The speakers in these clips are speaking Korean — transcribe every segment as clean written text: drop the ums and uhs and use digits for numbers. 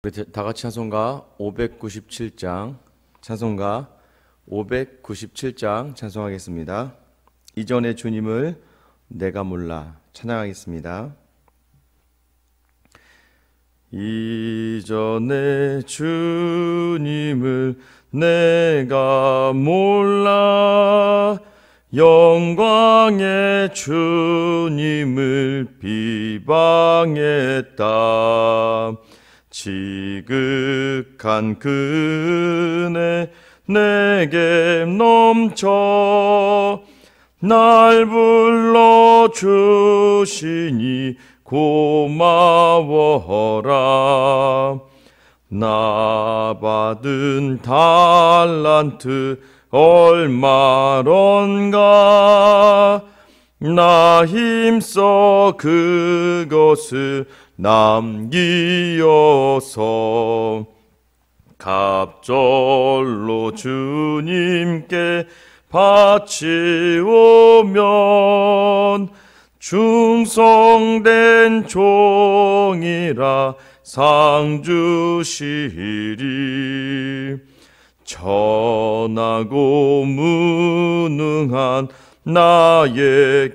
우리 다 같이 찬송가 597장 찬송하겠습니다. 이전의 주님을 내가 몰라 찬양하겠습니다. 이전의 주님을 내가 몰라 영광의 주님을 비방했다. 지극한 그네 내게 넘쳐 날 불러주시니 고마워라. 나 받은 달란트 얼마런가. 나 힘써 그것을 남기어서 갑절로 주님께 바치오면 충성된 종이라 상 주시리. 천하고 무능한 나에게도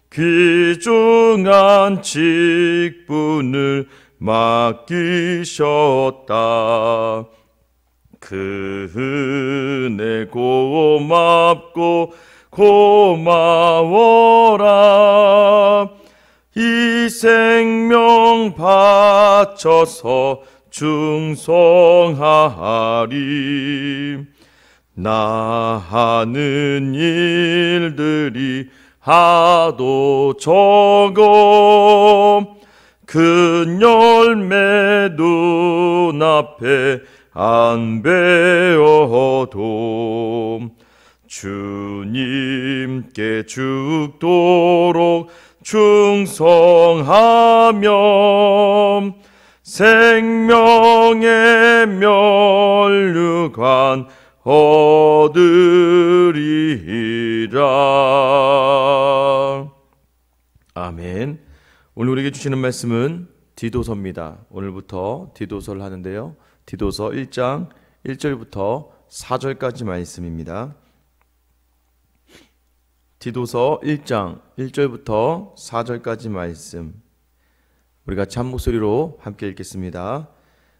귀중한 직분을 맡기셨다. 그 은혜 고맙고 고마워라. 이 생명 바쳐서 충성하리. 나 하는 일들이 하도 적어 큰 열매 눈앞에 안 배워도 주님께 죽도록 충성하며 생명의 면류관 얻으리라. 아멘. 오늘 우리에게 주시는 말씀은 디도서입니다. 오늘부터 디도서를 하는데요, 디도서 1장 1절부터 4절까지 말씀입니다. 디도서 1장 1절부터 4절까지 말씀, 우리 같이 한 목소리로 함께 읽겠습니다.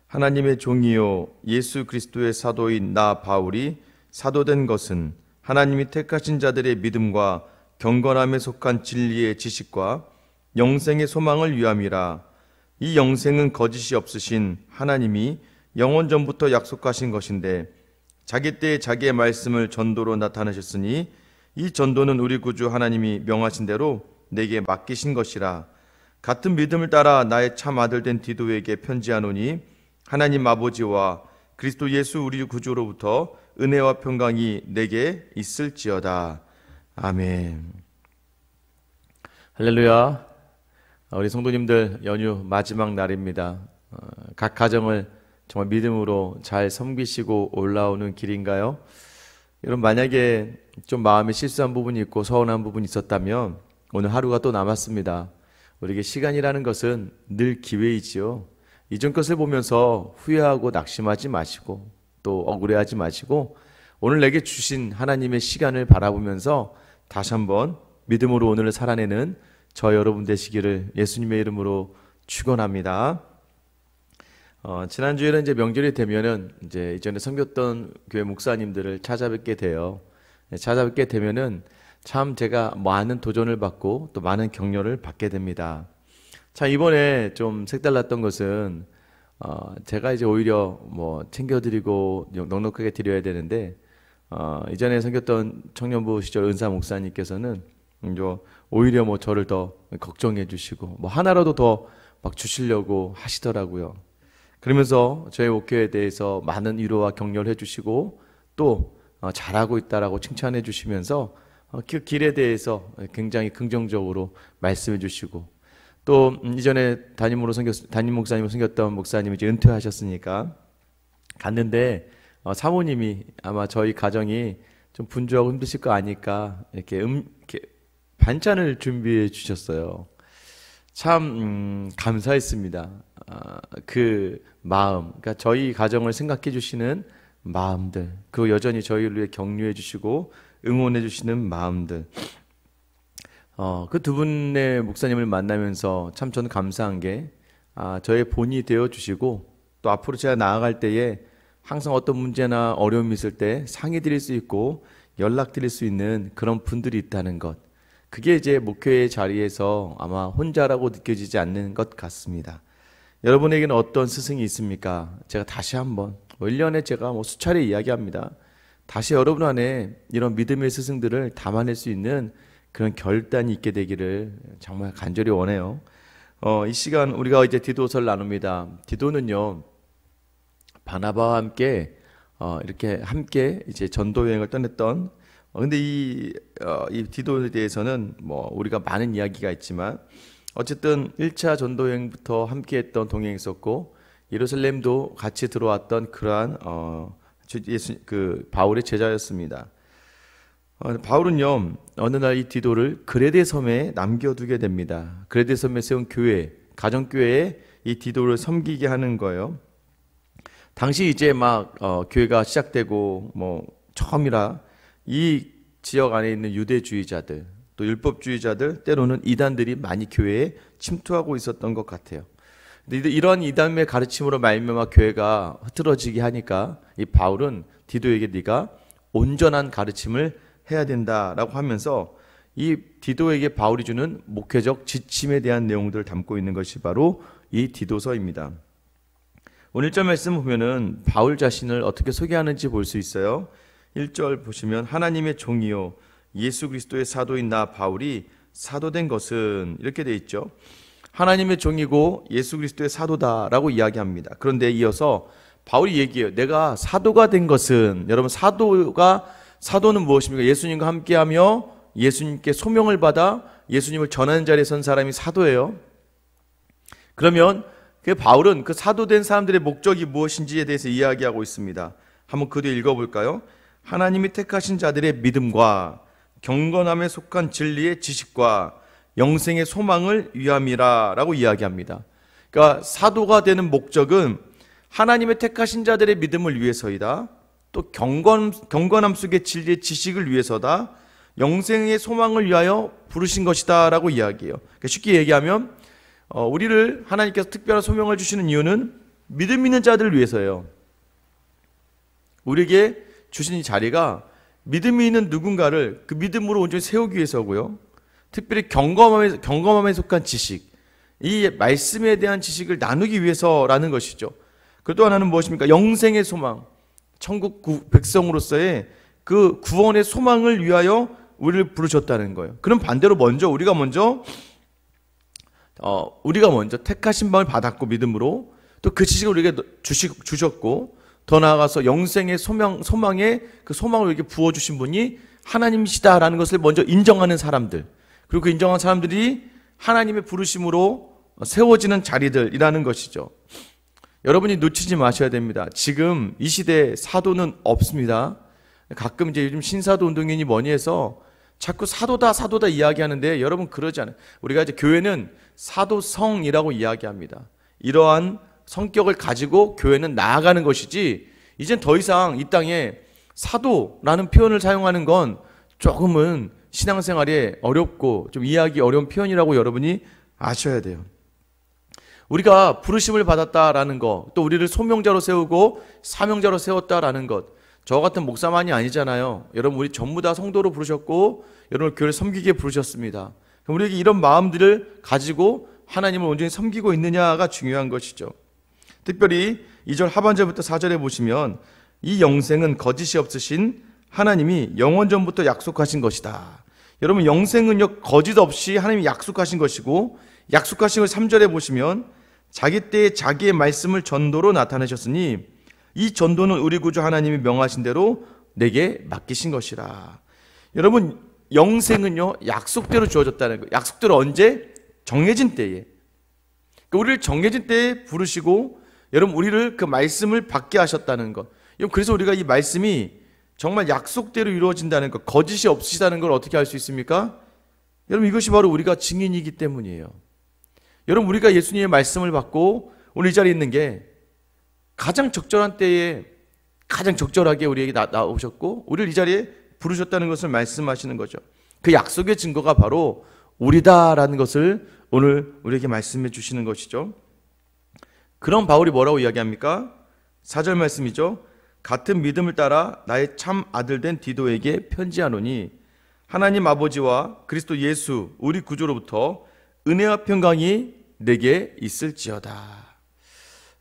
하나님의 종이요 예수 그리스도의 사도인 나 바울이 사도된 것은 하나님이 택하신 자들의 믿음과 경건함에 속한 진리의 지식과 영생의 소망을 위함이라. 이 영생은 거짓이 없으신 하나님이 영원 전부터 약속하신 것인데 자기 때에 자기의 말씀을 전도로 나타내셨으니 이 전도는 우리 구주 하나님이 명하신 대로 내게 맡기신 것이라. 같은 믿음을 따라 나의 참 아들 된 디도에게 편지하노니 하나님 아버지와 그리스도 예수 우리 구주로부터 은혜와 평강이 내게 있을지어다. 아멘. 할렐루야. 우리 성도님들 연휴 마지막 날입니다. 각 가정을 정말 믿음으로 잘 섬기시고 올라오는 길인가요? 여러분, 만약에 좀 마음에 실수한 부분이 있고 서운한 부분이 있었다면 오늘 하루가 또 남았습니다. 우리에게 시간이라는 것은 늘 기회이지요. 이전 것을 보면서 후회하고 낙심하지 마시고 또 억울해하지 마시고 오늘 내게 주신 하나님의 시간을 바라보면서 다시 한번 믿음으로 오늘을 살아내는 저 여러분 되시기를 예수님의 이름으로 축원합니다. 지난주에는 이제 명절이 되면은 이제 이전에 섬겼던 교회 목사님들을 찾아뵙게 돼요. 찾아뵙게 되면은 참 제가 많은 도전을 받고 또 많은 격려를 받게 됩니다. 참 이번에 좀 색달랐던 것은 제가 이제 오히려 뭐 챙겨드리고 넉넉하게 드려야 되는데 이전에 섬겼던 청년부 시절 은사 목사님께서는 오히려 뭐 저를 더 걱정해 주시고 뭐 하나라도 더 막 주시려고 하시더라고요. 그러면서 저희 목회에 대해서 많은 위로와 격려를 해주시고 또 잘하고 있다라고 칭찬해 주시면서 그 길에 대해서 굉장히 긍정적으로 말씀해 주시고 또 이전에 담임 목사님으로 섬겼던 목사님이 이제 은퇴하셨으니까 갔는데 사모님이 아마 저희 가정이 좀 분주하고 힘드실 거 아니까 이렇게 반찬을 준비해 주셨어요. 참 감사했습니다. 그 마음, 그러니까 저희 가정을 생각해 주시는 마음들, 그 여전히 저희를 위해 격려해 주시고 응원해 주시는 마음들, 그 두 분의 목사님을 만나면서 참 저는 감사한 게, 저의 본이 되어 주시고 또 앞으로 제가 나아갈 때에 항상 어떤 문제나 어려움이 있을 때 상의 드릴 수 있고 연락 드릴 수 있는 그런 분들이 있다는 것, 그게 이제 목회의 자리에서 아마 혼자라고 느껴지지 않는 것 같습니다. 여러분에게는 어떤 스승이 있습니까? 제가 다시 한번 1년에 제가 수차례 이야기합니다. 다시 여러분 안에 이런 믿음의 스승들을 담아낼 수 있는 그런 결단이 있게 되기를 정말 간절히 원해요. 이 시간 우리가 이제 디도서를 나눕니다. 디도는요, 바나바와 함께 이렇게 함께 이제 전도 여행을 떠났던, 근데 이 디도에 대해서는 우리가 많은 이야기가 있지만 어쨌든 1차 전도 여행부터 함께 했던 동행이 있었고 예루살렘도 같이 들어왔던 그러한 바울의 제자였습니다. 바울은요, 어느 날 이 디도를 그레데 섬에 남겨두게 됩니다. 그레데 섬에 세운 교회, 가정교회에 이 디도를 섬기게 하는 거예요. 당시 이제 교회가 시작되고 처음이라 이 지역 안에 있는 유대주의자들, 또 율법주의자들, 때로는 이단들이 많이 교회에 침투하고 있었던 것 같아요. 근데 이런 이단의 가르침으로 말미암아 교회가 흐트러지게 하니까 이 바울은 디도에게 네가 온전한 가르침을 해야 된다라고 하면서 이 디도에게 바울이 주는 목회적 지침에 대한 내용들을 담고 있는 것이 바로 이 디도서입니다. 오늘 1절 말씀 보면은 바울 자신을 어떻게 소개하는지 볼 수 있어요. 1절 보시면 하나님의 종이요 예수 그리스도의 사도인 나 바울이 사도된 것은, 이렇게 돼 있죠. 하나님의 종이고 예수 그리스도의 사도다라고 이야기합니다. 그런데 이어서 바울이 얘기해요. 내가 사도가 된 것은, 여러분 사도는 무엇입니까? 예수님과 함께하며 예수님께 소명을 받아 예수님을 전하는 자리에 선 사람이 사도예요. 그러면 그 바울은 그 사도된 사람들의 목적이 무엇인지에 대해서 이야기하고 있습니다. 한번 그 뒤에 읽어볼까요? 하나님이 택하신 자들의 믿음과 경건함에 속한 진리의 지식과 영생의 소망을 위함이라 라고 이야기합니다. 그러니까 사도가 되는 목적은 하나님의 택하신 자들의 믿음을 위해서이다, 또 경건함 속의 진리의 지식을 위해서다, 영생의 소망을 위하여 부르신 것이다 라고 이야기해요. 그러니까 쉽게 얘기하면 우리를 하나님께서 특별한 소명을 주시는 이유는 믿음 있는 자들을 위해서예요. 우리에게 주신 이 자리가 믿음이 있는 누군가를 그 믿음으로 온전히 세우기 위해서고요. 특별히 경건함에 속한 지식, 이 말씀에 대한 지식을 나누기 위해서라는 것이죠. 그 또 하나는 무엇입니까? 영생의 소망, 천국 백성으로서의 그 구원의 소망을 위하여 우리를 부르셨다는 거예요. 그럼 반대로 우리가 먼저 택하신 바를 받았고 믿음으로, 또 그 지식을 우리에게 주셨고, 더 나아가서 영생의 소망의 그 소망을 이렇게 부어주신 분이 하나님이시다라는 것을 먼저 인정하는 사람들, 그리고 그 인정한 사람들이 하나님의 부르심으로 세워지는 자리들이라는 것이죠. 여러분이 놓치지 마셔야 됩니다. 지금 이 시대에 사도는 없습니다. 가끔 이제 요즘 신사도 운동인이 뭐니 해서 자꾸 사도다 이야기하는데, 여러분 그러지 않아요. 우리가 이제 교회는 사도성이라고 이야기합니다. 이러한 성격을 가지고 교회는 나아가는 것이지, 이젠 더 이상 이 땅에 사도라는 표현을 사용하는 건 조금은 신앙생활에 어렵고 좀 이해하기 어려운 표현이라고 여러분이 아셔야 돼요. 우리가 부르심을 받았다라는 것, 또 우리를 소명자로 세우고 사명자로 세웠다라는 것, 저 같은 목사만이 아니잖아요. 여러분 우리 전부 다 성도로 부르셨고 여러분 교회를 섬기게 부르셨습니다. 그럼 우리에게 이런 마음들을 가지고 하나님을 온전히 섬기고 있느냐가 중요한 것이죠. 특별히 2절 하반절부터 4절에 보시면 이 영생은 거짓이 없으신 하나님이 영원 전부터 약속하신 것이다. 여러분 영생은요 거짓 없이 하나님이 약속하신 것이고, 약속하신 걸 3절에 보시면 자기 때에 자기의 말씀을 전도로 나타내셨으니 이 전도는 우리 구주 하나님이 명하신 대로 내게 맡기신 것이라. 여러분 영생은요 약속대로 주어졌다는 거예요. 약속대로 언제? 정해진 때에. 그러니까 우리를 정해진 때에 부르시고 여러분 우리를 그 말씀을 받게 하셨다는 것. 그래서 우리가 이 말씀이 정말 약속대로 이루어진다는 것, 거짓이 없으시다는 걸 어떻게 알 수 있습니까? 여러분 이것이 바로 우리가 증인이기 때문이에요. 여러분 우리가 예수님의 말씀을 받고 오늘 이 자리에 있는 게 가장 적절한 때에 가장 적절하게 우리에게 나오셨고 우리를 이 자리에 부르셨다는 것을 말씀하시는 거죠. 그 약속의 증거가 바로 우리다라는 것을 오늘 우리에게 말씀해 주시는 것이죠. 그럼 바울이 뭐라고 이야기합니까? 4절 말씀이죠. 같은 믿음을 따라 나의 참 아들 된 디도에게 편지하노니 하나님 아버지와 그리스도 예수 우리 구주로부터 은혜와 평강이 내게 있을지어다.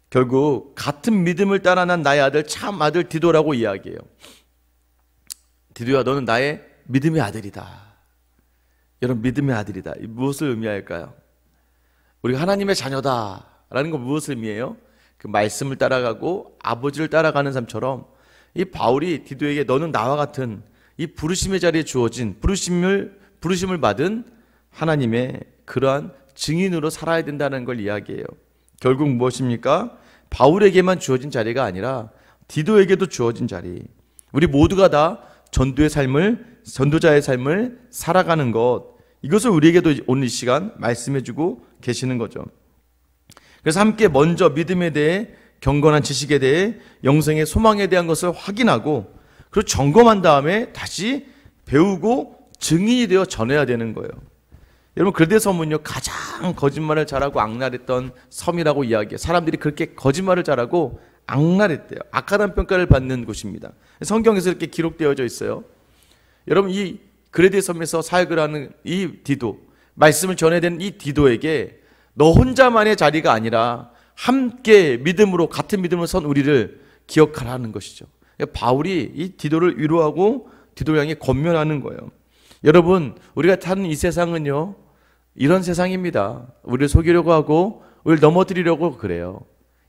결국 같은 믿음을 따라 난 나의 아들 참 아들 디도라고 이야기해요. 디도야, 너는 나의 믿음의 아들이다. 여러분, 믿음의 아들이다. 무엇을 의미할까요? 우리가 하나님의 자녀다라는 건 무엇을 의미해요? 그 말씀을 따라가고 아버지를 따라가는 삶처럼 이 바울이 디도에게 너는 나와 같은 이 부르심의 자리에 주어진 부르심을 받은 하나님의 그러한 증인으로 살아야 된다는 걸 이야기해요. 결국 무엇입니까? 바울에게만 주어진 자리가 아니라 디도에게도 주어진 자리. 우리 모두가 다 전도자의 삶을 살아가는 것, 이것을 우리에게도 오늘 이 시간 말씀해주고 계시는 거죠. 그래서 함께 먼저 믿음에 대해, 경건한 지식에 대해, 영생의 소망에 대한 것을 확인하고 그리고 점검한 다음에 다시 배우고 증인이 되어 전해야 되는 거예요. 여러분, 그레데 섬은요 가장 거짓말을 잘하고 악랄했던 섬이라고 이야기해요. 사람들이 그렇게 거짓말을 잘하고 악랄했대요. 악하다는 평가를 받는 곳입니다. 성경에서 이렇게 기록되어져 있어요. 여러분, 이 그레데 섬에서 사역을 하는 이 디도, 말씀을 전해야 되는 이 디도에게 너 혼자만의 자리가 아니라 함께 믿음으로, 같은 믿음으로 선 우리를 기억하라는 것이죠. 바울이 이 디도를 위로하고 디도를 향해 권면하는 거예요. 여러분, 우리가 사는 이 세상은요 이런 세상입니다. 우리를 속이려고 하고 우리를 넘어뜨리려고 그래요.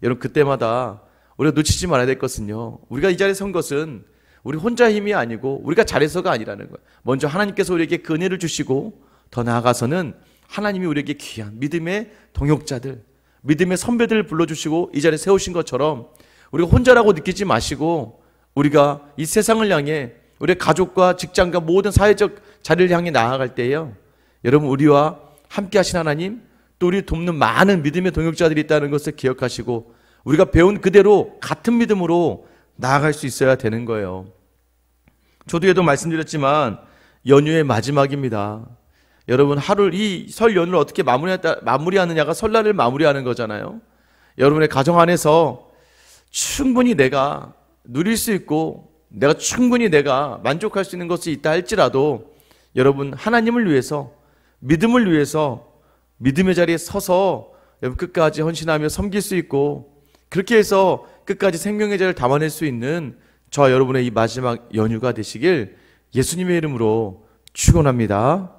여러분, 그때마다 우리가 놓치지 말아야 될 것은요, 우리가 이 자리에 선 것은 우리 혼자의 힘이 아니고 우리가 잘해서가 아니라는 거예요. 먼저 하나님께서 우리에게 그 은혜를 주시고 더 나아가서는 하나님이 우리에게 귀한 믿음의 동역자들, 믿음의 선배들을 불러주시고 이 자리에 세우신 것처럼 우리가 혼자라고 느끼지 마시고 우리가 이 세상을 향해 우리의 가족과 직장과 모든 사회적 자리를 향해 나아갈 때에요, 여러분, 우리와 함께 하신 하나님, 또 우리 돕는 많은 믿음의 동역자들이 있다는 것을 기억하시고 우리가 배운 그대로 같은 믿음으로 나아갈 수 있어야 되는 거예요. 초두에도 말씀드렸지만 연휴의 마지막입니다. 여러분, 이 설 연휴를 어떻게 마무리하느냐가 설날을 마무리하는 거잖아요. 여러분의 가정 안에서 충분히 내가 누릴 수 있고 충분히 내가 만족할 수 있는 것이 있다 할지라도 여러분, 하나님을 위해서, 믿음을 위해서 믿음의 자리에 서서 여러분 끝까지 헌신하며 섬길 수 있고 그렇게 해서 끝까지 생명의 자리를 담아낼 수 있는 저와 여러분의 이 마지막 연휴가 되시길 예수님의 이름으로 축원합니다.